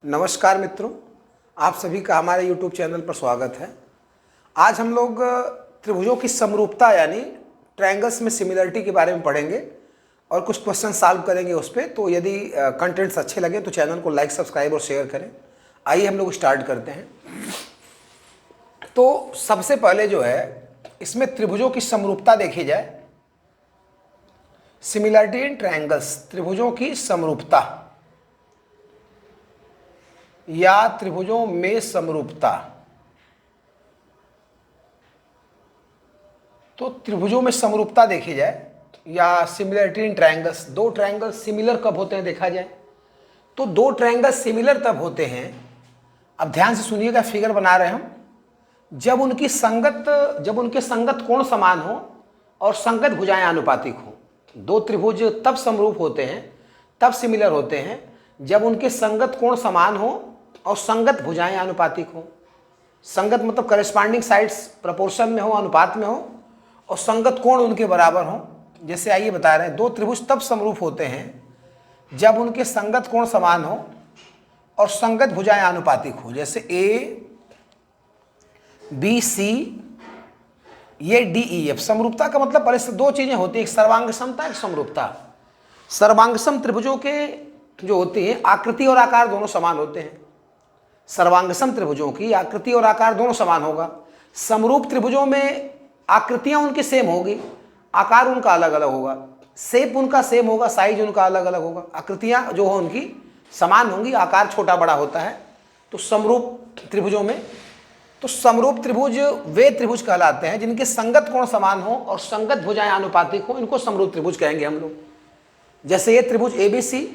नमस्कार मित्रों, आप सभी का हमारे YouTube चैनल पर स्वागत है। आज हम लोग त्रिभुजों की समरूपता यानी ट्रायंगल्स में सिमिलरिटी के बारे में पढ़ेंगे और कुछ क्वेश्चन सॉल्व करेंगे उस पर। तो यदि कंटेंट्स अच्छे लगे तो चैनल को लाइक, सब्सक्राइब और शेयर करें। आइए हम लोग स्टार्ट करते हैं। तो सबसे पहले जो है इसमें त्रिभुजों की समरूपता देखी जाए। सिमिलरिटी इन ट्रायंगल्स, त्रिभुजों की समरूपता या त्रिभुजों में समरूपता। तो त्रिभुजों में समरूपता देखी जाए या सिमिलरिटी इन ट्रायंगल्स, दो ट्रायंगल सिमिलर कब होते हैं देखा जाए। तो दो ट्रायंगल सिमिलर तब होते हैं, अब ध्यान से सुनिएगा, फिगर बना रहे हम, जब उनके संगत कोण समान हो और संगत भुजाएं आनुपातिक हो। दो त्रिभुज तब समरूप होते हैं, तब सिमिलर होते हैं जब उनके संगत कोण समान हो और संगत भुजाएं आनुपातिक हो। संगत मतलब करेस्पॉन्डिंग साइड्स प्रोपोर्शन में हो, अनुपात में हो, और संगत कोण उनके बराबर हो। जैसे आइए बता रहे हैं, दो त्रिभुज तब समरूप होते हैं जब उनके संगत कोण समान हो और संगत भुजाएं आनुपातिक हो। जैसे ए बी सी, ये डी ई एफ। समरूपता का मतलब पहले से दो चीजें होती है, एक सर्वांग समता, एक समरूपता। सर्वांग सम त्रिभुजों के जो होती है आकृति और आकार दोनों समान होते हैं। सर्वांग सम त्रिभुजों की आकृति और आकार दोनों समान होगा। समरूप त्रिभुजों में आकृतियां उनकी सेम होगी, आकार उनका अलग अलग होगा, शेप उनका सेम होगा, साइज उनका अलग अलग होगा। आकृतियां जो हो उनकी समान होंगी, आकार छोटा बड़ा होता है। तो समरूप त्रिभुजों में, तो समरूप त्रिभुज वे त्रिभुज कहलाते हैं जिनके संगत कोण समान हो और संगत भुजाएं आनुपातिक हो। इनको समरूप त्रिभुज कहेंगे हम लोग। जैसे ये त्रिभुज एबीसी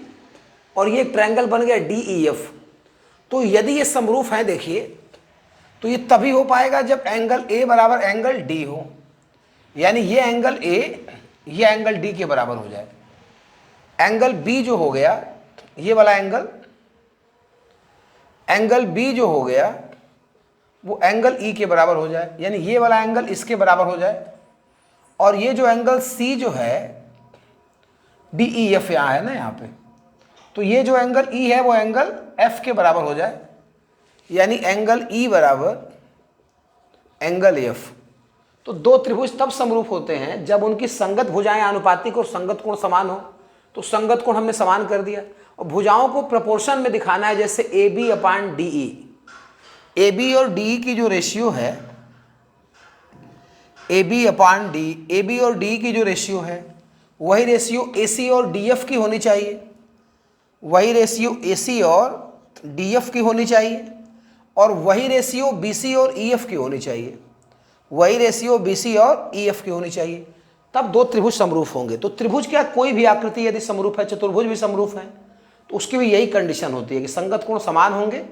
और ये ट्रायंगल बन गया डीईएफ। तो यदि ये समरूप है देखिए, तो ये तभी हो पाएगा जब एंगल ए बराबर एंगल डी हो, यानी ये एंगल ए ये एंगल डी के बराबर हो जाए। एंगल बी जो हो गया, ये वाला एंगल बी जो हो गया वो एंगल ई के बराबर हो जाए, यानी ये वाला एंगल इसके बराबर हो जाए। और ये जो एंगल सी जो है डी ई एफ यहाँ है ना यहाँ पे, तो ये जो एंगल ई है वो एंगल एफ के बराबर हो जाए, यानी एंगल ई बराबर एंगल एफ। तो दो त्रिभुज तब समरूप होते हैं जब उनकी संगत भुजाएं आनुपातिक और संगत कोण समान हो। तो संगत कोण हमने समान कर दिया, और भुजाओं को प्रोपोर्शन में दिखाना है। जैसे A B upon D E, A B और डी की जो रेशियो है, A B upon D, A B और डी की जो रेशियो है वही रेशियो ए सी और डी एफ की होनी चाहिए, वही रेशियो ए सी और डी एफ की होनी चाहिए, और वही रेशियो बी सी और ई एफ की होनी चाहिए, वही रेशियो बी सी और ई एफ की होनी चाहिए। तब दो त्रिभुज समरूप होंगे। तो त्रिभुज क्या, कोई भी आकृति यदि समरूप है, चतुर्भुज भी समरूप है, तो उसकी भी यही कंडीशन होती है कि संगत कोण समान होंगे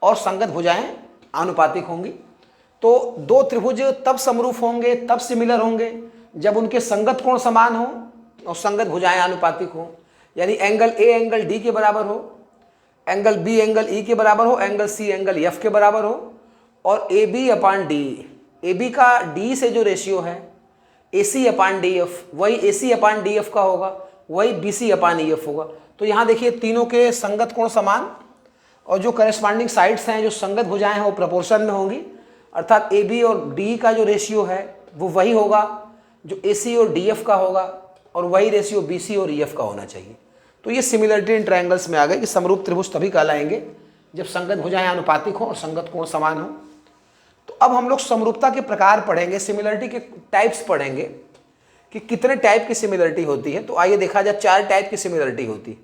और संगत भुजाएं आनुपातिक होंगी। तो दो त्रिभुज तब समरूप होंगे, तब सिमिलर होंगे जब उनके संगत कोण समान हो और संगत भुजाएं आनुपातिक हो। यानी एंगल ए एंगल डी के बराबर हो, एंगल बी एंगल ई के बराबर हो, एंगल सी एंगल एफ के बराबर हो, और A B upon D, A B का डी से जो रेशियो है ए सी अपान डी एफ, वही ए सी अपान डी एफ का होगा, वही B C upon E F होगा। तो यहाँ देखिए तीनों के संगत कोण समान, और जो करेस्पॉन्डिंग साइड्स हैं, जो संगत भुजाएं हैं वो प्रोपोर्शन में होंगी। अर्थात ए बी और डी का जो रेशियो है वो वही होगा जो ए सी और डी एफ का होगा, और वही रेशियो बी सी और ई एफ का होना चाहिए। तो ये सिमिलरिटी इन ट्रायंगल्स में आ गए कि समरूप त्रिभुज तभी कहलाएंगे जब संगत भुजाएं आनुपातिक हो और संगत कोण समान हो। तो अब हम लोग समरूपता के प्रकार पढ़ेंगे, सिमिलरिटी के टाइप्स पढ़ेंगे कि कितने टाइप की सिमिलरिटी होती है। तो आइए देखा जाए, चार टाइप की सिमिलरिटी होती है।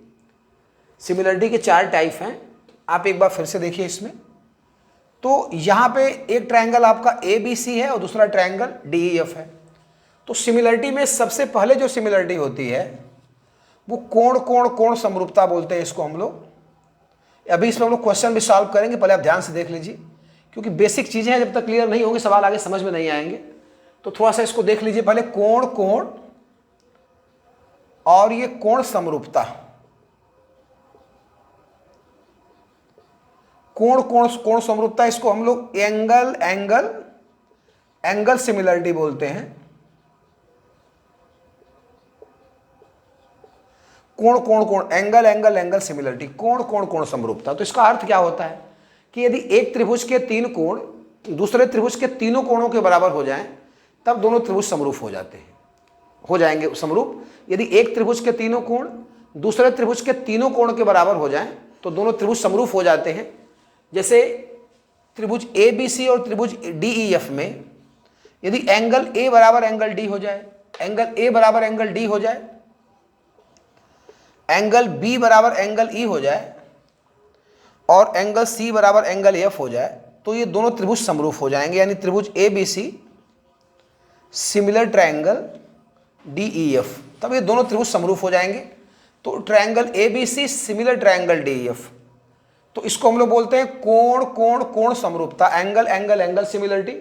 सिमिलरिटी के चार टाइप हैं, आप एक बार फिर से देखिए इसमें। तो यहाँ पे एक ट्रायंगल आपका ए बी सी है और दूसरा ट्रायंगल डी ई एफ है। तो सिमिलरिटी में सबसे पहले जो सिमिलरिटी होती है वो कोण कोण कोण समरूपता बोलते हैं इसको हम लोग। अभी इसमें हम लोग क्वेश्चन भी सॉल्व करेंगे, पहले आप ध्यान से देख लीजिए, क्योंकि बेसिक चीज़ें हैं, जब तक क्लियर नहीं होंगी सवाल आगे समझ में नहीं आएंगे। तो थोड़ा सा इसको देख लीजिए पहले, कोण कोण और ये कोण समरूपता। कोण कोण कोण समरूपता, इसको हम लोग एंगल एंगल एंगल सिमिलरिटी बोलते हैं। कोण कोण कोण, एंगल एंगल एंगल सिमिलरिटी, कोण कोण कोण समरूपता। तो इसका अर्थ क्या होता है कि यदि एक त्रिभुज के 3 कोण दूसरे त्रिभुज के तीनों कोणों के बराबर हो जाएं तब दोनों त्रिभुज समरूप हो जाते हैं, हो जाएंगे समरूप। यदि एक त्रिभुज के तीनों कोण दूसरे त्रिभुज के तीनों कोण के बराबर हो जाएं तो दोनों त्रिभुज समरूप हो जाते हैं। जैसे त्रिभुज ए बी सी और त्रिभुज डी ई एफ में यदि एंगल ए बराबर एंगल डी हो जाए, एंगल ए बराबर एंगल डी हो जाए, एंगल बी बराबर एंगल ई हो जाए और एंगल सी बराबर एंगल एफ हो जाए तो ये दोनों त्रिभुज समरूप हो जाएंगे। यानी त्रिभुज A B C similar triangle D E F, तब ये दोनों त्रिभुज समरूप हो जाएंगे। तो triangle A B C similar triangle D E F, तो इसको हम लोग बोलते हैं कोण कोण कोण समरूपता, एंगल एंगल एंगल सिमिलरिटी।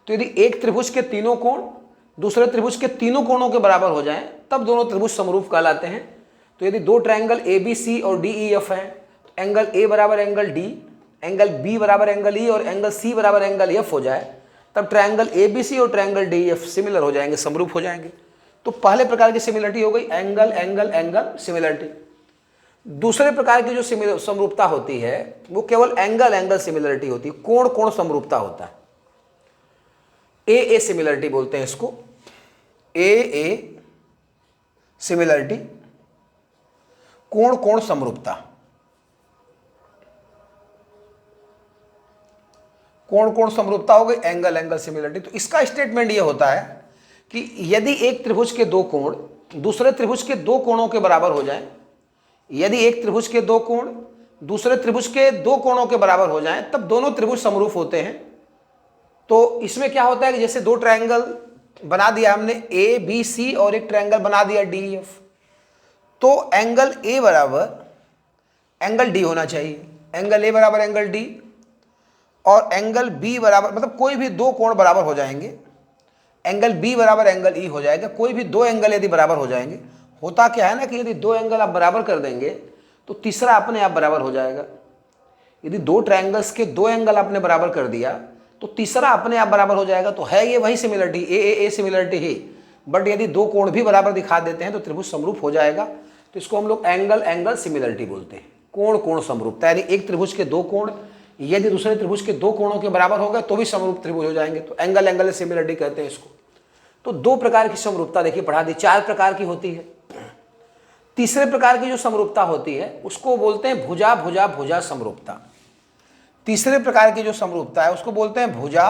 तो यदि एक त्रिभुज के तीनों कोण दूसरे त्रिभुज के तीनों कोणों के बराबर हो जाएं तब दोनों त्रिभुज समरूप कहलाते हैं। तो यदि दो ट्रायंगल ए बी सी और डी ई एफ है, एंगल ए बराबर एंगल डी, एंगल बी बराबर एंगल ई और एंगल सी बराबर एंगल एफ हो जाए तब ट्रायंगल ए बी सी और ट्रायंगल डी एफ सिमिलर हो जाएंगे, समरूप हो जाएंगे। तो पहले प्रकार की सिमिलरिटी हो गई एंगल एंगल एंगल सिमिलरिटी। दूसरे प्रकार की जो समरूपता होती है वो केवल एंगल एंगल सिमिलरिटी होती है, कोण कोण समरूपता होता है। ए ए सिमिलरिटी बोलते हैं इसको, ए ए सिमिलरिटी, कोण कोण समरूपता, कोण कोण समरूपता हो गई एंगल एंगल सिमिलरिटी। तो इसका स्टेटमेंट ये होता है कि यदि एक त्रिभुज के दो कोण दूसरे त्रिभुज के दो कोणों के बराबर हो जाएं, यदि एक त्रिभुज के दो कोण दूसरे त्रिभुज के दो कोणों के बराबर हो जाएं तब दोनों त्रिभुज समरूप होते हैं। तो इसमें क्या होता है कि जैसे दो ट्रायंगल बना दिया हमने ए बी सी और एक ट्रायंगल बना दिया डी एफ, तो एंगल ए बराबर एंगल डी होना चाहिए, एंगल ए बराबर एंगल डी और एंगल बी बराबर, मतलब कोई भी दो कोण बराबर हो जाएंगे, एंगल बी बराबर एंगल ई हो जाएगा। कोई भी दो एंगल यदि बराबर हो जाएंगे, होता क्या है ना कि यदि दो एंगल आप बराबर कर देंगे तो तीसरा अपने आप बराबर हो जाएगा। यदि दो ट्रायंगल्स के दो एंगल आपने बराबर कर दिया तो तीसरा अपने आप बराबर हो जाएगा। तो है ये वही similarity, A similarity he, but यदि दो कोण भी बराबर दिखा देते हैं तो त्रिभुज समरूप हो जाएगा। तो इसको हम लोग एंगल एंगल सिमिलरिटी बोलते हैं, कोण कोण समरूपता। यानी एक त्रिभुज के दो कोण यदि दूसरे त्रिभुज के दो कोणों के बराबर हो गए तो भी समरूप त्रिभुज हो जाएंगे, तो एंगल एंगल सिमिलरिटी कहते हैं इसको। तो दो प्रकार की समरूपता देखिए पढ़ा दी, चार प्रकार की होती है। तीसरे प्रकार की जो समरूपता होती है उसको बोलते हैं भुजा भुजा भुजा समरूपता। तीसरे प्रकार की जो समरूपता है उसको बोलते हैं भुजा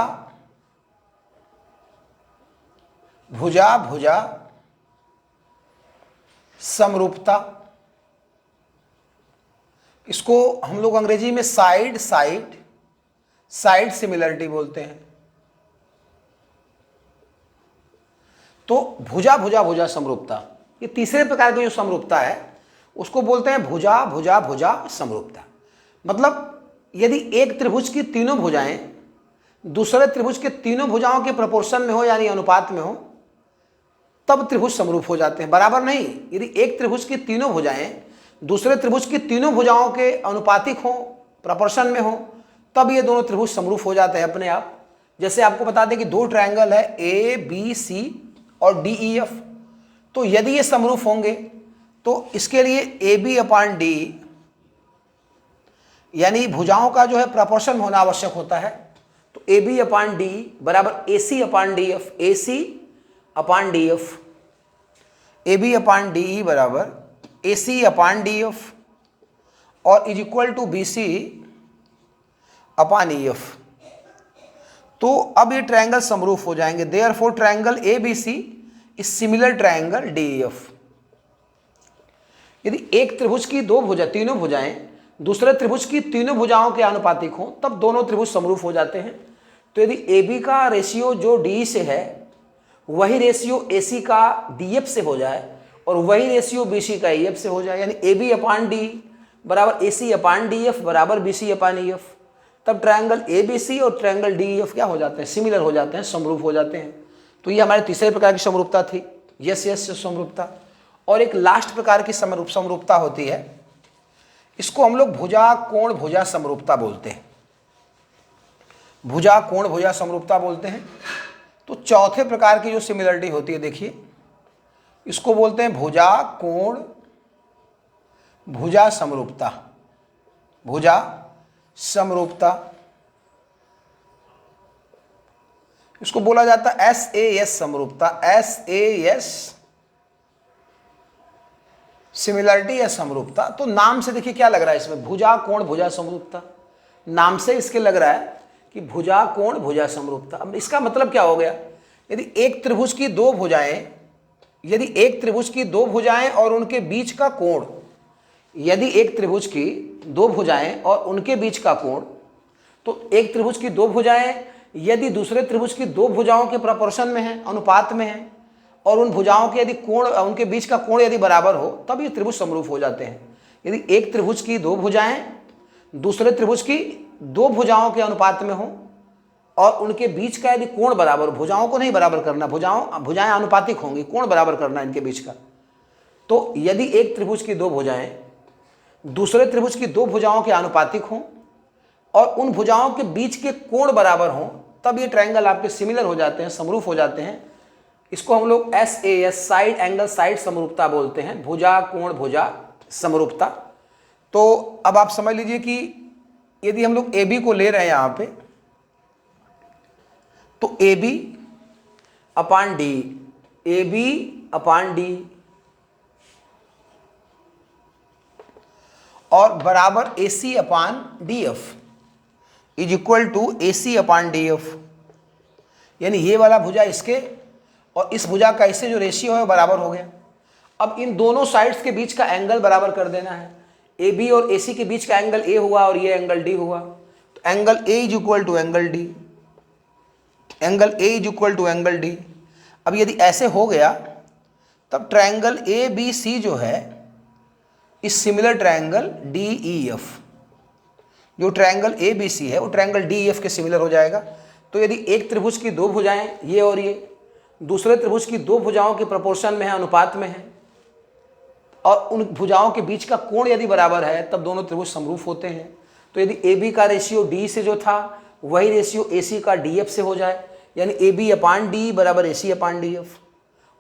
भुजा भुजा समरूपता। इसको हम लोग अंग्रेजी में साइड साइड साइड सिमिलरिटी बोलते हैं। तो भुजा भुजा भुजा समरूपता, ये तीसरे प्रकार की जो समरूपता है उसको बोलते हैं भुजा भुजा भुजा समरूपता। मतलब यदि एक त्रिभुज की तीनों भुजाएं दूसरे त्रिभुज के तीनों भुजाओं के प्रोपोर्शन में हो यानी अनुपात में हो तब त्रिभुज समरूप हो जाते हैं, बराबर नहीं। यदि एक त्रिभुज की तीनों भुजाएं दूसरे त्रिभुज की तीनों भुजाओं के अनुपातिक हो, प्रोपोर्शन में हो, तब ये दोनों त्रिभुज समरूप हो जाते हैं अपने आप। जैसे आपको बता दें कि दो ट्रायंगल है ए बी सी और डी ई एफ, तो यदि ये समरूप होंगे तो इसके लिए ए बी अपान डी यानी भुजाओं का जो है प्रोपोर्शन होना आवश्यक होता है। तो ए बी अपान डी बराबर A C upon D F, A C upon D F, A B upon D E बराबर A C upon D F और is equal to B C upon E F. तो अब ये triangle समरूप हो जाएंगे। Therefore triangle A B C is similar triangle D E F. यदि एक त्रिभुज की दो भुजा तीनों भुजाएं दूसरे त्रिभुज की तीनों भुजाओं के आनुपातिक हो तब दोनों त्रिभुज समरूप हो जाते हैं। तो यदि ए बी का रेशियो जो डी से है वही रेशियो ए सी का डी एफ से हो जाए और वही रेशियो बी सी का ई एफ से हो जाए, यानी ए बी अपान डी बराबर A C upon D F बराबर B C upon E F, तब ट्रायंगल ए बी सी और ट्रायंगल डी ई एफ क्या हो जाते हैं, सिमिलर हो जाते हैं, समरूप हो जाते हैं। तो ये हमारे तीसरे प्रकार की समरूपता थी, यस यस समरूपता। और एक लास्ट प्रकार की समरूपता होती है, इसको हम लोग भुजा कोण भुजा समरूपता बोलते हैं। भुजा कोण भुजा समरूपता बोलते हैं। तो चौथे प्रकार की जो सिमिलरिटी होती है देखिए, इसको बोलते हैं भुजा कोण भुजा समरूपता, भुजा समरूपता, इसको बोला जाता है SAS समरूपता, SAS सिमिलरिटी या समरूपता। तो नाम से देखिए क्या लग रहा है इसमें, भुजा कोण भुजा समरूपता, नाम से इसके लग रहा है कि भुजा कोण भुजा समरूपता। अब इसका मतलब क्या हो गया, यदि एक त्रिभुज की दो भुजाएं, यदि एक त्रिभुज की दो भुजाएं और उनके बीच का कोण, यदि एक त्रिभुज की दो भुजाएं और उनके बीच का कोण, तो एक त्रिभुज की दो भुजाएं यदि दूसरे त्रिभुज की दो भुजाओं के प्रोपोर्शन में है, अनुपात में है, और उन भुजाओं के यदि कोण, उनके बीच का कोण यदि बराबर हो, तब ये त्रिभुज समरूप हो जाते हैं। यदि एक त्रिभुज की दो भुजाएं दूसरे त्रिभुज की दो भुजाओं के अनुपात में हो और उनके बीच का यदि कोण बराबर, भुजाओं को नहीं बराबर करना, भुजाएं आनुपातिक होंगी, कोण बराबर करना इनके बीच का। तो यदि एक त्रिभुज की दो भुजाएं दूसरे त्रिभुज की दो भुजाओं के आनुपातिक हों और उन भुजाओं के बीच के कोण बराबर हों, तब ये ट्रायंगल आपके सिमिलर हो जाते हैं, समरूप हो जाते हैं। इसको हम लोग SAS साइड एंगल साइड समरूपता बोलते हैं, भुजा कोण भुजा समरूपता। तो अब आप समझ लीजिए कि यदि हम लोग AB को ले रहे हैं यहां पे, तो AB upon D, AB upon D और बराबर AC upon DF is equal to AC upon DF, यानी ये वाला भुजा इसके और इस भुजा का इससे जो रेशियो है बराबर हो गया। अब इन दोनों साइड्स के बीच का एंगल बराबर कर देना है। AB और AC के बीच का एंगल A हुआ और ये एंगल D हुआ, तो angle A is equal to angle D, angle A is equal to angle D। अब यदि ऐसे हो गया तब ट्रायंगल ABC जो है इस सिमिलर ट्रायंगल DEF, जो ट्रायंगल ABC है वो ट्रायंगल DEF के सिमिलर हो जाएगा। तो यदि एक त्रिभुज की दो भुजाएं ये और ये दूसरे त्रिभुज की दो भुजाओं के प्रोपोर्शन में है, अनुपात में है, और उन भुजाओं के बीच का कोण यदि बराबर है, तब दोनों त्रिभुज समरूप होते हैं। तो यदि AB का रेशियो D से जो था वही रेशियो AC का DF से हो जाए, यानी AB अपान D बराबर AC अपान DF,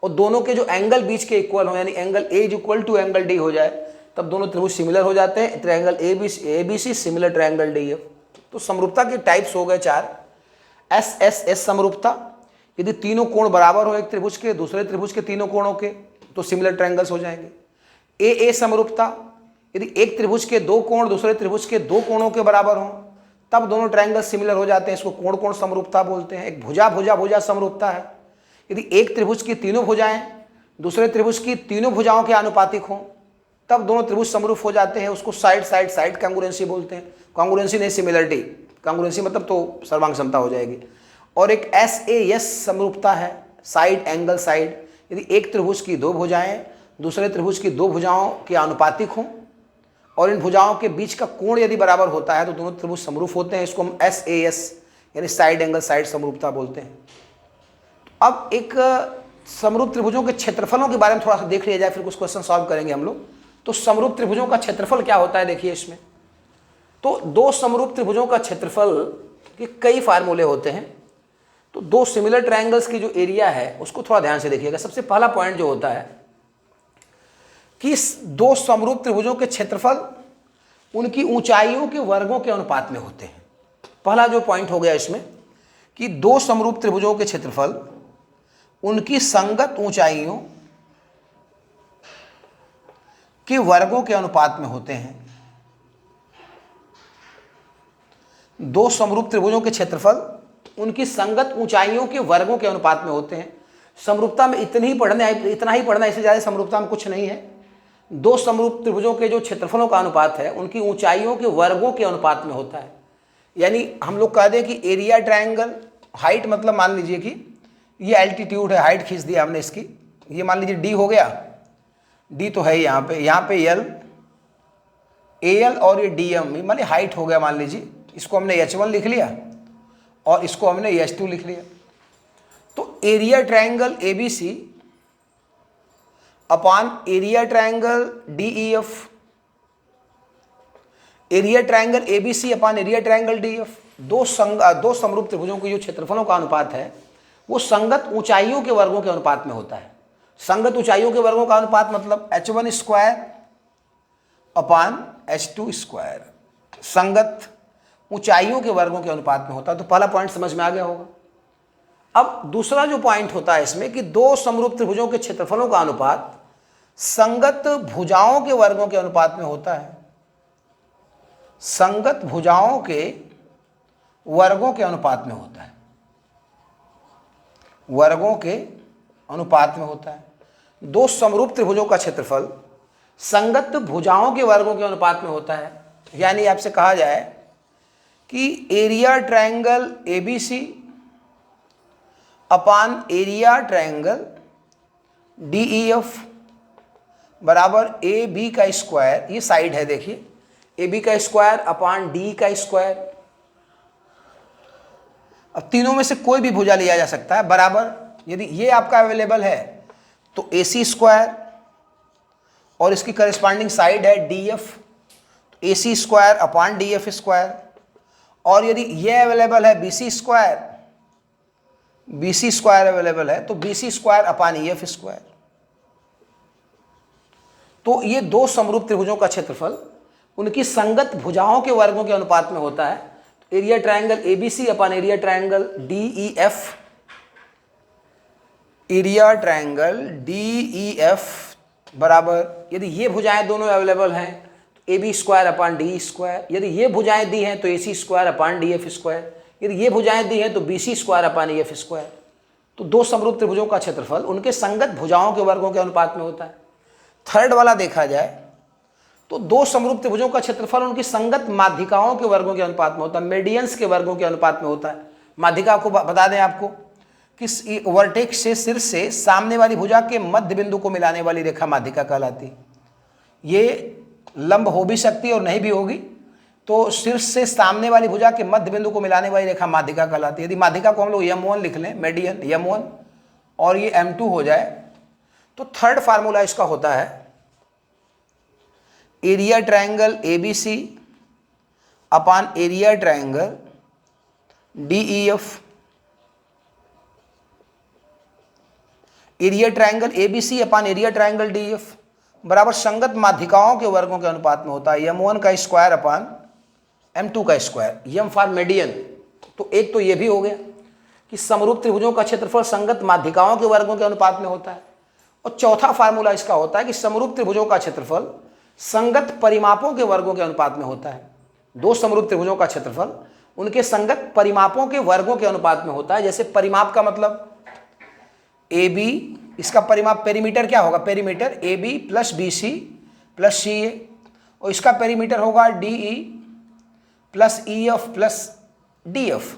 और दोनों के जो एंगल बीच के इक्वल हो, यानी angle A is equal to angle D हो जाए, तब दोनों त्रिभुज सिमिलर हो जाते हैं। Triangle ABC similar triangle DF। तो समरूपता के टाइप्स हो गए चार। SSS समरूपता, यदि तीनों कोण बराबर हो एक त्रिभुज के दूसरे त्रिभुज के तीनों कोणों के, तो सिमिलर ट्रायंगल्स हो जाएंगे। AA समरूपता, यदि एक त्रिभुज के दो कोण दूसरे त्रिभुज के दो कोणों के बराबर हों, तब दोनों ट्रायंगल सिमिलर हो जाते हैं, इसको कोण कोण समरूपता बोलते हैं। एक भुजा भुजा भुजा समरूपता है, यदि एक त्रिभुज की तीनों भुजाएं दूसरे त्रिभुज की तीनों भुजाओं के आनुपातिक हों, तब दोनों त्रिभुज समरूप हो जाते हैं, उसको साइड साइड साइड कांग्रुएंसी बोलते हैं। कांग्रुएंसी नहीं, सिमिलरिटी। कांग्रुएंसी मतलब तो सर्वांग समता हो जाएगी। और एक SAS समरूपता है, साइड एंगल साइड, यदि एक त्रिभुज की दो भुजाएं दूसरे त्रिभुज की दो भुजाओं के आनुपातिक हों और इन भुजाओं के बीच का कोण यदि बराबर होता है, तो दोनों त्रिभुज समरूप होते हैं, इसको हम SAS यानी साइड एंगल साइड समरूपता बोलते हैं। अब एक समरूप त्रिभुजों के क्षेत्रफलों के बारे में थोड़ा सा देख लिया जाए, फिर कुछ क्वेश्चन सॉल्व करेंगे हम लोग। तो समरूप त्रिभुजों का क्षेत्रफल क्या होता है, देखिए इसमें। तो दो समरूप त्रिभुजों का क्षेत्रफल के कई फार्मूले होते हैं। तो दो सिमिलर ट्रायंगल्स की जो एरिया है उसको थोड़ा ध्यान से देखिएगा। सबसे पहला पॉइंट जो होता है कि दो समरूप त्रिभुजों के क्षेत्रफल उनकी ऊंचाइयों के वर्गों के अनुपात में होते हैं। पहला जो पॉइंट हो गया इसमें कि दो समरूप त्रिभुजों के क्षेत्रफल उनकी संगत ऊंचाइयों के वर्गों के अनुपात में होते हैं। दो समरूप त्रिभुजों के क्षेत्रफल उनकी संगत ऊंचाइयों के वर्गों के अनुपात में होते हैं। समरूपता में इतना ही पढ़ना, इससे ज़्यादा समरूपता में कुछ नहीं है। दो समरूप त्रिभुजों के जो क्षेत्रफलों का अनुपात है उनकी ऊंचाइयों के वर्गों के अनुपात में होता है। यानी हम लोग कह दें कि एरिया ट्रायंगल, हाइट मतलब मान लीजिए कि ये एल्टीट्यूड है, हाइट खींच दिया हमने इसकी, ये मान लीजिए D हो गया, D तो है यहाँ पे L, AL और ये DM, मान लीजिए हाइट हो गया, मान लीजिए इसको हमने H1 लिख लिया और इसको हमने H2 लिख लिया। तो area triangle ABC upon area triangle DEF, area triangle ABC upon area triangle DEF, दो समरूप त्रिभुजों के जो क्षेत्रफलों का अनुपात है वो संगत ऊंचाइयों के वर्गों के अनुपात में होता है। संगत ऊंचाइयों के वर्गों का अनुपात मतलब H1 square upon h2 square संगत ऊंचाइयों के वर्गों के अनुपात में होता है। तो पहला पॉइंट समझ में आ गया होगा। अब दूसरा जो पॉइंट होता है इसमें कि दो समरूप त्रिभुजों के क्षेत्रफलों का अनुपात संगत भुजाओं के वर्गों के अनुपात में होता है। संगत भुजाओं के वर्गों के अनुपात में होता है, वर्गों के अनुपात में होता है। दो समरूप त्रिभुजों का क्षेत्रफल संगत भुजाओं के वर्गों के अनुपात में होता है। यानी आपसे कहा जाए कि area triangle ABC upon area triangle DEF बराबर AB का स्क्वायर, ये साइड है देखिए, AB का स्क्वायर अपान D का स्क्वायर। अब तीनों में से कोई भी भुजा लिया जा सकता है बराबर, यदि ये आपका अवेलेबल है तो AC स्क्वायर और इसकी करस्पॉन्डिंग साइड है DF, तो AC square upon DF square. और यदि ये अवेलेबल है BC square, BC square available है तो BC square upon EF square. तो ये दो समरूप त्रिभुजों का क्षेत्रफल उनकी संगत भुजाओं के वर्गों के अनुपात में होता है। तो area triangle ABC upon area triangle DEF, area triangle DEF बराबर, यदि ये भुजाएं दोनों अवेलेबल हैं तो AB square upon DE square. यदि ये भुजाएं दी हैं तो AC square upon DF square. यदि ये भुजाएं दी हैं तो BC square upon EF square. तो दो समरूप त्रिभुजों का क्षेत्रफल उनके संगत भुजाओं के वर्गों के अनुपात में होता है। थर्ड वाला देखा जाए तो दो समरूप त्रिभुजों का क्षेत्रफल उनकी संगत माध्यिकाओं के वर्गों के अनुपात में होता है, मेडियंस के वर्गों के अनुपात में होता है। माध्यिका को बता दें आपको कि वर्टेक्स से शीर्ष से सामने वाली भुजा के मध्य बिंदु को मिलाने वाली रेखा माध्यिका कहलाती। ये लंब हो भी सकती है और नहीं भी होगी, तो शीर्ष से सामने वाली भुजा के मध्य बिंदु को मिलाने वाली रेखा माध्यिका कहलाती है। यदि माध्यिका को हम लोग M1 लिख लें, मेडियन M1, और ये M2 हो जाए, तो थर्ड फार्मूला इसका होता है area triangle ABC upon area triangle DEF। Area triangle ABC upon area triangle DEF बराबर संगत माध्यिकाओं के वर्गों के अनुपात में होता है। M1 का स्क्वायर अपान M2 का स्क्वायर, M फॉर मेडियन। तो एक तो ये भी हो गया कि समरूप त्रिभुजों का क्षेत्रफल संगत माध्यिकाओं के वर्गों के अनुपात में होता है। और चौथा फार्मूला इसका होता है कि समरूप त्रिभुजों का क्षेत्रफल संगत परिमापों के वर्गों के अनुपात में होता है। दो समरूप त्रिभुजों का क्षेत्रफल उनके संगत परिमापों के वर्गों के अनुपात में होता है। जैसे परिमाप का मतलब AB, इसका परिमाप पेरीमीटर क्या होगा, perimeter AB plus BC plus CA, और इसका पेरीमीटर होगा DE plus EF plus DF।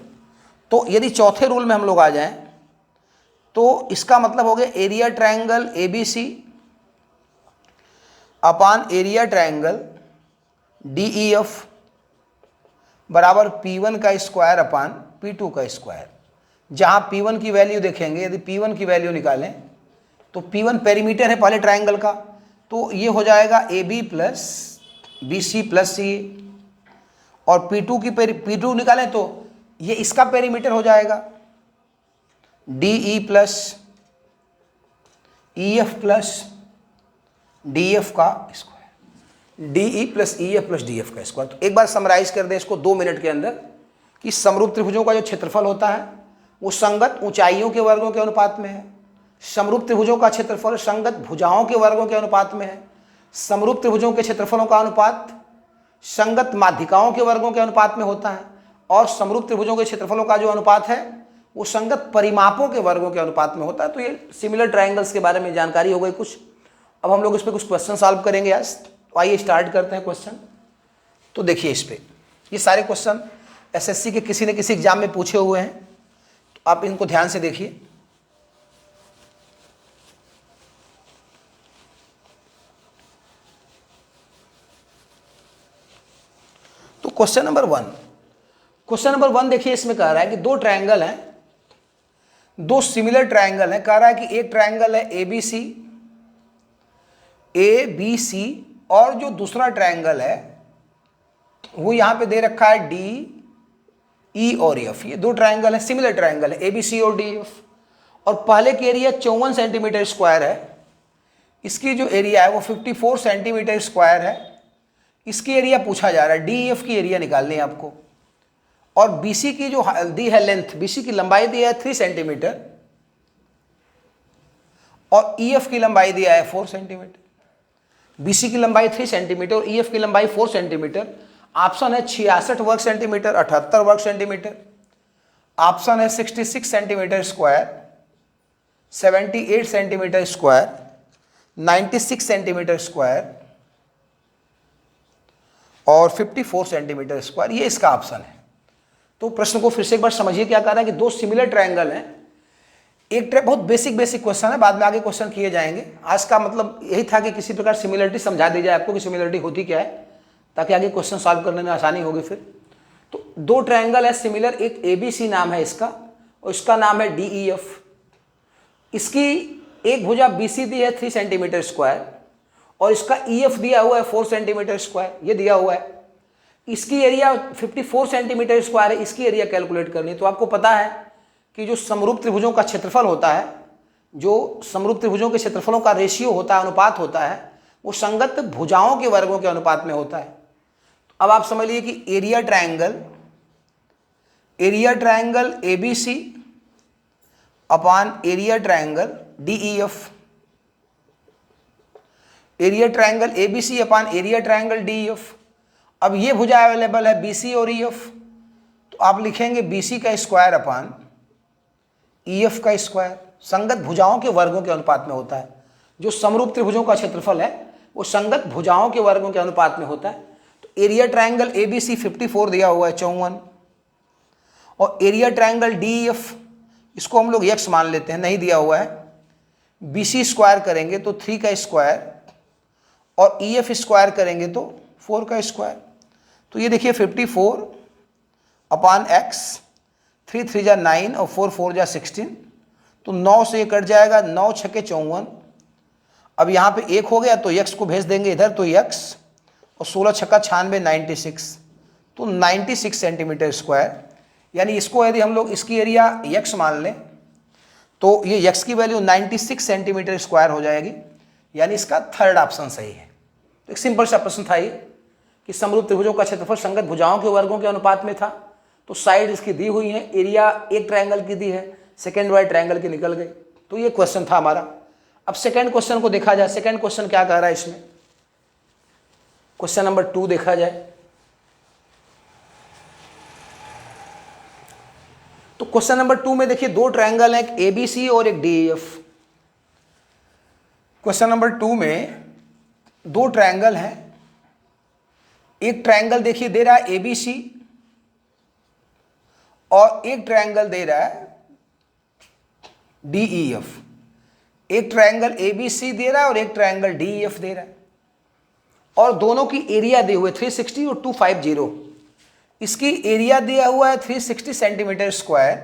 तो यदि चौथे रूल में हम लोग आ जाएं तो इसका मतलब हो गया area triangle ABC upon area triangle DEF बराबर P1 का स्क्वायर अपान P2 का स्क्वायर। जहां P1 की वैल्यू देखेंगे, यदि P1 की वैल्यू निकालें तो P1 पेरीमीटर है पहले ट्रायंगल का, तो ये हो जाएगा AB plus BC plus CA। और P2 निकालें तो ये इसका पेरीमीटर हो जाएगा DE plus EF plus DF का square, DE plus EF plus DF का स्क्वायर। तो एक बार समराइज कर दें इसको 2 मिनट के अंदर कि समरूप त्रिभुजों का जो क्षेत्रफल होता है वो संगत ऊंचाइयों के वर्गों के अनुपात में है। समरूप त्रिभुजों का क्षेत्रफल संगत भुजाओं के वर्गों के अनुपात में है। समरूप त्रिभुजों के क्षेत्रफलों का अनुपात संगत माध्यिकाओं के वर्गों के अनुपात में होता है। और समरूप त्रिभुजों के क्षेत्रफलों का जो अनुपात है वो संगत परिमापों के वर्गों के अनुपात में होता है। तो ये सिमिलर ट्रायंगल्स के बारे में जानकारी हो गई कुछ। अब हम लोग इस पर कुछ क्वेश्चन सॉल्व करेंगे आज। तो आइए स्टार्ट करते हैं क्वेश्चन। तो देखिए इस पे ये सारे क्वेश्चन एसएससी के किसी न किसी एग्जाम में पूछे हुए हैं, तो आप इनको ध्यान से देखिए। तो क्वेश्चन नंबर वन देखिए, इसमें कह रहा है कि दो ट्रायंगल हैं, दो सिमिलर ट्रायंगल हैं। कह रहा है कि एक ट्रायंगल है ABC और जो दूसरा ट्रायंगल है वो यहां पे दे रखा है DE और F। ये दो ट्रायंगल है, सिमिलर ट्रायंगल है ABC और DF। और पहले की एरिया 54 सेंटीमीटर स्क्वायर है, इसकी जो एरिया है वो 54 सेंटीमीटर स्क्वायर है। इसकी एरिया पूछा जा रहा है, DEF की एरिया निकालनी है आपको। और BC की जो दी है लेंथ, BC की लंबाई दी है 3 सेंटीमीटर और EF की लंबाई दिया है 4 सेंटीमीटर। BC की लंबाई 3 सेंटीमीटर और EF की लंबाई 4 सेंटीमीटर। ऑप्शन है 66 वर्ग सेंटीमीटर, 78 वर्ग सेंटीमीटर। ऑप्शन है 66 centimetre square, 78 centimetre square, 96 centimetre square और 54 सेंटीमीटर स्क्वायर, ये इसका ऑप्शन है। तो प्रश्न को फिर से एक बार समझिए, क्या कह रहा है कि दो सिमिलर ट्रायंगल हैं। एक बहुत बेसिक क्वेश्चन है, बाद में आगे क्वेश्चन किए जाएंगे। आज का मतलब यही था कि किसी प्रकार सिमिलरिटी समझा दी जाए आपको कि सिमिलरिटी होती क्या है, ताकि आगे क्वेश्चन सॉल्व करने में आसानी होगी। फिर तो दो ट्रायंगल है सिमिलर, एक ABC नाम है इसका और इसका नाम है DEF। इसकी एक भुजा BC दी है 3 सेंटीमीटर स्क्वायर और इसका EF दिया हुआ है 4 सेंटीमीटर स्क्वायर, ये दिया हुआ है। इसकी एरिया 54 सेंटीमीटर स्क्वायर है, इसकी एरिया कैलकुलेट करनी है। तो आपको पता है कि जो समरूप त्रिभुजों का क्षेत्रफल होता है, जो समरूप त्रिभुजों के क्षेत्रफलों का रेशियो होता है, अनुपात होता है, वो संगत भुजाओं के वर्गों के अनुपात में होता है। अब आप समझ लीजिए कि area triangle ABC upon area triangle DEF, area triangle ABC upon area triangle DEF। अब ये भुजा अवेलेबल है BC और EF, तो आप लिखेंगे BC का स्क्वायर अपॉन EF का स्क्वायर, संगत भुजाओं के वर्गों के अनुपात में होता है। जो समरूप त्रिभुजों का क्षेत्रफल है वो संगत भुजाओं के वर्गों के अनुपात में होता है। तो एरिया ट्रायंगल ABC 54 दिया हुआ है 54, और एरिया ट्रायंगल DEF इसको हम लोग x मान लेते हैं, नहीं दिया हुआ है। BC स्क्वायर करेंगे तो 3 का स्क्वायर और EF स्क्वायर करेंगे तो 4 का स्क्वायर। तो ये देखिए 54 अपॉन x, 3 3 जा 9 और 4 4 जा 16, तो 9 से ये कट जाएगा, 9 छके 54। अब यहाँ पे 1 हो गया तो x को भेज देंगे इधर, तो x और 16 छक्का 96 96, तो 96 सेंटीमीटर स्क्वायर। यानी इसको यदि हम लोग इसकी एरिया x मान लें तो ये x की वैल्यू 96 सेंटीमीटर स्क्वायर हो जाएगी। यानी इसका थर्ड ऑप्शन सही है। तो एक सिंपल सा प्रश्न था ये कि समरूप त्रिभुजों का क्षेत्रफल संगत भुजाओं के वर्गों के अनुपात में था। तो साइड इसकी दी हुई है, एरिया एक ट्रायंगल की दी है, सेकेंड वाइड ट्रायंगल की निकल गई। तो ये क्वेश्चन था हमारा। अब सेकेंड क्वेश्चन को देखा जाए, सेकेंड क्वेश्चन क्या कह रहा है इसमें। क्वेश्चन नंबर 2 देखा जाए तो क्वेश्चन नंबर 2 में देखिए दो ट्रायंगल हैं, एक ABC और एक DEF। क्वेश्चन नंबर 2 में दो ट्रायंगल हैं। एक ट्रायंगल देखिए दे रहा है ABC और एक ट्रायंगल दे रहा है DEF। एक ट्रायंगल ABC दे रहा है और एक ट्रायंगल DEF दे रहा है, और दोनों की एरिया दी हुई है 360 और 250। इसकी एरिया दिया हुआ है 360 सेंटीमीटर स्क्वायर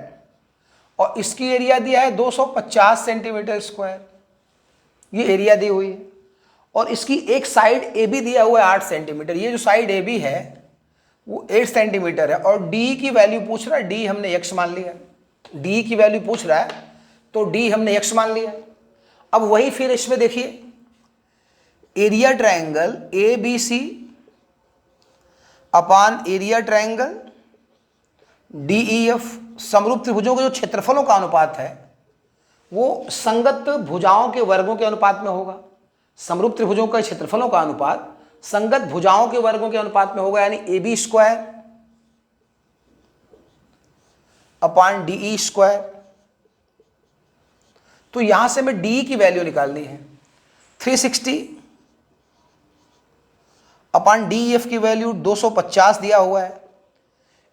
और इसकी एरिया दिया है 250 सेंटीमीटर स्क्वायर, ये एरिया दी हुई है। और इसकी एक साइड AB दिया हुआ है 8 सेंटीमीटर, ये जो साइड AB है वो 8 सेंटीमीटर है। और D की वैल्यू पूछ रहा है, D हमने x मान लिया, D की वैल्यू पूछ रहा है तो D हमने x मान लिया। अब वही फिर इसमें देखिए area triangle ABC upon area triangle DEF, समरूप त्रिभुजों के जो क्षेत्रफलों का अनुपात है वो संगत भुजाओं के वर्गों के अनुपात में होगा। समरूप त्रिभुजों के क्षेत्रफलों का अनुपात संगत भुजाओं के वर्गों के अनुपात में होगा, यानी AB square upon DE square. तो यहां से हमें DE की वैल्यू निकालनी है, 360 अपॉन DEF की वैल्यू 250 दिया हुआ है।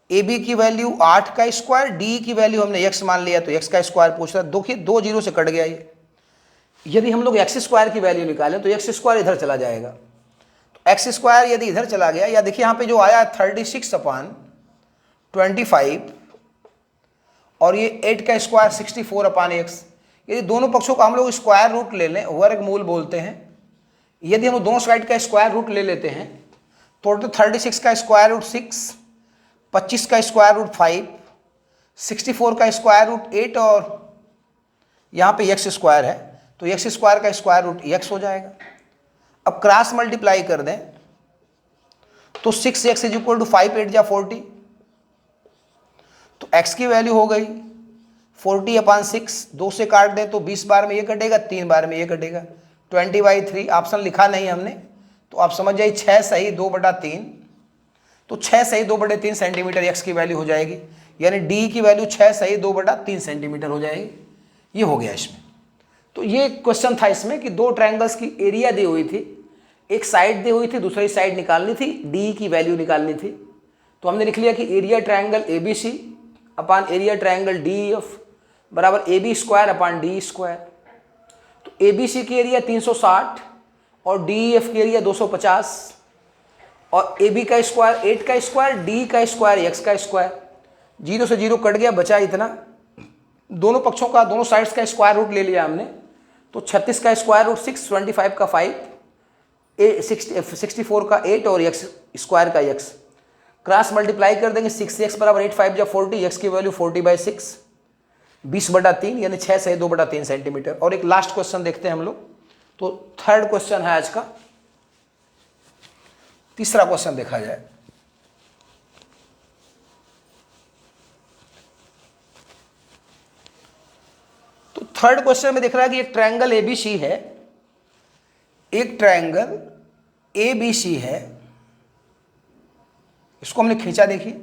AB की वैल्यू 8 का स्क्वायर, DE की वैल्यू हमने x मान लिया तो x का स्क्वायर पूछ रहा है। देखिए 2 जीरो से कट गया ये। यदि हम लोग x स्क्वायर की वैल्यू निकालें तो x स्क्वायर इधर चला जाएगा, तो x स्क्वायर यदि इधर चला गया, या देखिए यहाँ पे जो आया 36 अपॉन 25 और ये 8 का स्क्वायर 64 अपॉन x। यदि दोनों पक्षों का हम लोग स्क्वायर रूट ले लें, वर्गमूल बोलते हैं, यदि हम दोनों साइड का स्क्वायर रूट ले लेते हैं तो 36 का स्क्वायर रूट 6, 25 का स्क्वायर रूट 5, 64 का स्क्वायर रूट 8 और यहाँ पे x स्क्वायर है तो x स्क्वायर का स्क्वायर रूट x हो जाएगा। अब क्रॉस मल्टीप्लाई कर दें तो 6x इज इक्वल टू 5 8 जा 40, तो x की वैल्यू हो गई 40/6, 2 से काट दें तो 20 बार में ये कटेगा, 3 बार में ये कटेगा, 20/3। ऑप्शन लिखा नहीं हमने, तो आप समझ जाइए 6 सही 2/3, तो 6 सही 2/3 सेंटीमीटर x की वैल्यू हो जाएगी, यानी d की वैल्यू 6 सही 2/3 सेंटीमीटर हो जाएगी। ये हो गया इसमें। तो ये क्वेश्चन था इसमें कि दो ट्रायंगल्स की एरिया दी हुई थी, एक साइड दी हुई थी, दूसरी साइड निकालनी थी, d की वैल्यू निकालनी थी। तो हमने लिख लिया कि area triangle ABC upon area triangle DEF बराबर AB square upon D square. तो ABC की एरिया 360 और DEF की एरिया 250 और AB का स्क्वायर 8 का स्क्वायर, D का स्क्वायर x का स्क्वायर। 0 से 0 कट गया, बचा इतना। दोनों पक्षों का, दोनों साइड्स का स्क्वायर रूट ले लिया हमने, तो 36 का स्क्वायर रूट 6, 25 का 5, 64 का 8 और x स्क्वायर का x। क्रॉस मल्टीप्लाई कर देंगे, 6x बराबर 8 5 जा 40, x की वैल्यू 40/6, 20/3 यानी 6 सही 2/3 सेंटीमीटर। और एक लास्ट क्वेश्चन देखते हैं हम लोग। तो थर्ड क्वेश्चन है आज का, तीसरा क्वेश्चन देखा जाए। तो थर्ड क्वेश्चन में दिख रहा है कि एक ट्रायंगल ABC है, एक ट्रायंगल ABC है, इसको हमने खींचा, देखिए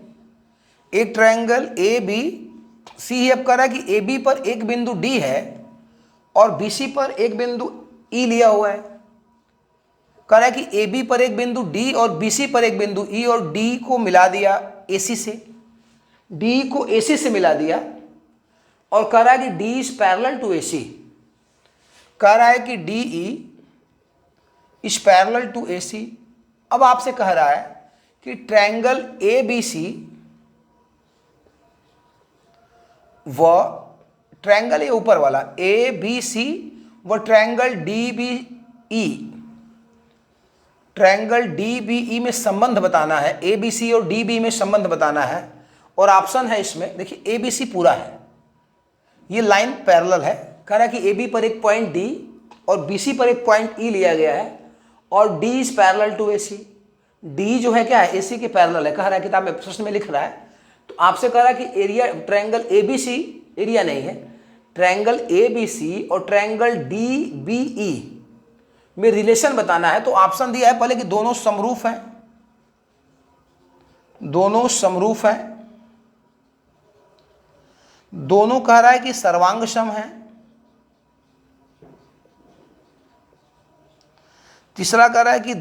एक ट्रायंगल ABC है। अब कह रहा है कि AB पर एक बिंदु D है और BC पर एक बिंदु E लिया हुआ है। कह रहा है कि AB पर एक बिंदु D और BC पर एक बिंदु E और D को मिला दिया AC से, D को AC से मिला दिया और कह रहा है कि D is parallel to AC। कह रहा है कि DE is parallel to AC। अब आपसे कह रहा है कि ट्रायंगल ABC व ट्रायंगल ये ऊपर वाला ABC व ट्रायंगल DBE, ट्रायंगल DBE में संबंध बताना है, ABC और DBE में संबंध बताना है। और ऑप्शन है इसमें, देखिए ABC पूरा है, ये लाइन पैरेलल है। कह रहा है कि AB पर एक पॉइंट D और BC पर एक पॉइंट E लिया गया है और D is parallel to AC। D जो है क्या है, AC के पैरेलल है, कह रहा है, किताब में प्रश्न में लिख रहा है। तो आपसे कह रहा है कि एरिया ट्रायंगल ABC, एरिया नहीं है, ट्रायंगल ABC और ट्रायंगल DBE में रिलेशन बताना है। तो ऑप्शन दिया है पहले कि दोनों समरूप हैं, दोनों समरूप हैं, दोनों कह रहा है कि सर्वांग सम है, तीसरा कह रहा है कि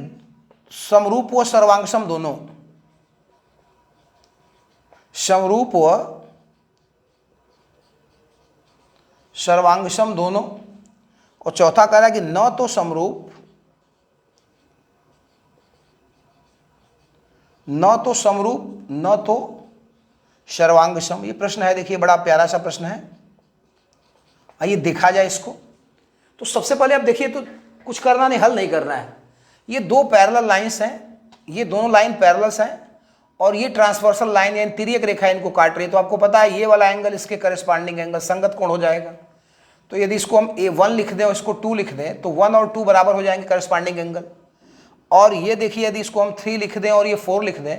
समरूप व सर्वांग सम दोनों, समरूप व सर्वांग सम दोनों, और चौथा कह रहा है कि न तो समरूप न तो सर्वांग सम। ये प्रश्न है, देखिए बड़ा प्यारा सा प्रश्न है, आइए देखा जाए इसको। तो सबसे पहले आप देखिए, तो कुछ करना नहीं, हल नहीं करना है। ये दो पैरेलल लाइंस हैं, ये दोनों लाइन पैरेलल्स हैं और ये ट्रांसवर्सल लाइन यानी तिर्यक रेखा इनको काट रही है। तो आपको पता है ये वाला एंगल इसके करस्पॉन्डिंग एंगल संगत कोण हो जाएगा। तो यदि इसको हम A1 लिख दें और इसको 2 लिख दें तो 1 और 2 बराबर हो जाएंगे करस्पॉन्डिंग एंगल। और ये देखिए यदि इसको हम 3 लिख दें और ये 4 लिख दें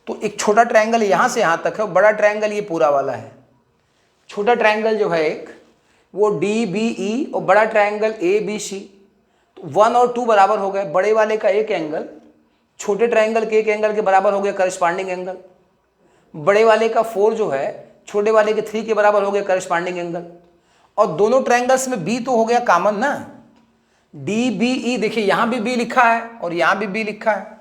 तो एक छोटा ट्रायंगल यहाँ से यहाँ तक है, बड़ा ट्रायंगल ये पूरा वाला है। छोटा ट्रायंगल जो है एक वो DBE और बड़ा ट्रायंगल ABC। तो 1 और 2 बराबर हो गए, बड़े वाले का एक एंगल छोटे ट्रायंगल के एक एंगल के बराबर हो गया करस्पॉन्डिंग एंगल। बड़े वाले का 4 जो है छोटे वाले के 3 के बराबर हो गया करस्पॉन्डिंग एंगल। और दोनों ट्रायंगल्स में B तो हो गया कॉमन ना, DBE देखिए यहाँ भी B लिखा है और यहाँ भी B लिखा है,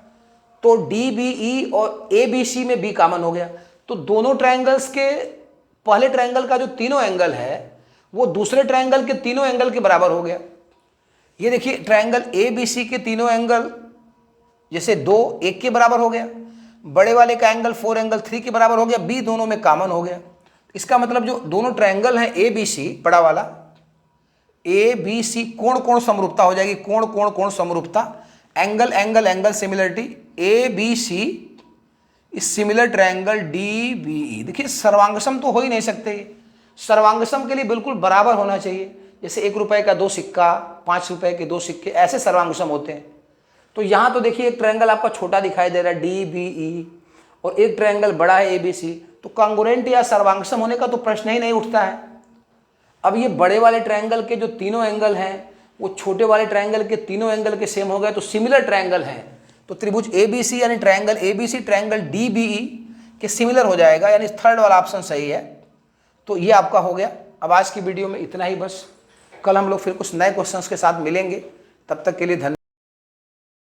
तो DBE और ABC में B कॉमन हो गया। तो दोनों ट्रायंगल्स के पहले ट्रायंगल का जो तीनों एंगल है वो दूसरे ट्रायंगल के तीनों एंगल के बराबर हो गया। ये देखिए ट्रायंगल ABC के तीनों एंगल जैसे 2 1 के बराबर हो गया, बड़े वाले का एंगल 4 एंगल 3 के बराबर हो गया, B दोनों में कॉमन हो गया। इसका मतलब जो दोनों ट्रायंगल हैं ABC बड़ा वाला ABC, कोण कोण समरूपता हो जाएगी, कोण कोण कोण समरूपता, angle angle angle similarity, ABC इस सिमिलर ट्रायंगल DBE। देखिए सर्वांगसम तो हो ही नहीं सकते, सर्वांगसम के लिए बिल्कुल बराबर होना चाहिए। जैसे 1 रुपए का 2 सिक्का, 5 रुपए के 2 सिक्के, ऐसे सर्वांगसम होते हैं। तो यहाँ तो देखिए एक ट्रायंगल आपका छोटा दिखाई दे रहा है DBE और एक ट्रायंगल बड़ा है ABC, तो कांग्रुएंट या सर्वांगसम होने का तो प्रश्न ही नहीं उठता है। अब ये बड़े वाले ट्रायंगल के जो तीनों एंगल हैं वो छोटे वाले ट्रायंगल के तीनों एंगल के सेम हो गए, तो सिमिलर ट्रायंगल हैं, तो त्रिभुज ABC यानी ट्रायंगल ABC ट्रायंगल DBE के सिमिलर हो जाएगा, यानी थर्ड वाला ऑप्शन सही है। तो ये आपका हो गया। अब आज की वीडियो में इतना ही बस, कल हम लोग फिर कुछ नए क्वेश्चंस के साथ मिलेंगे, तब तक के लिए धन्यवाद।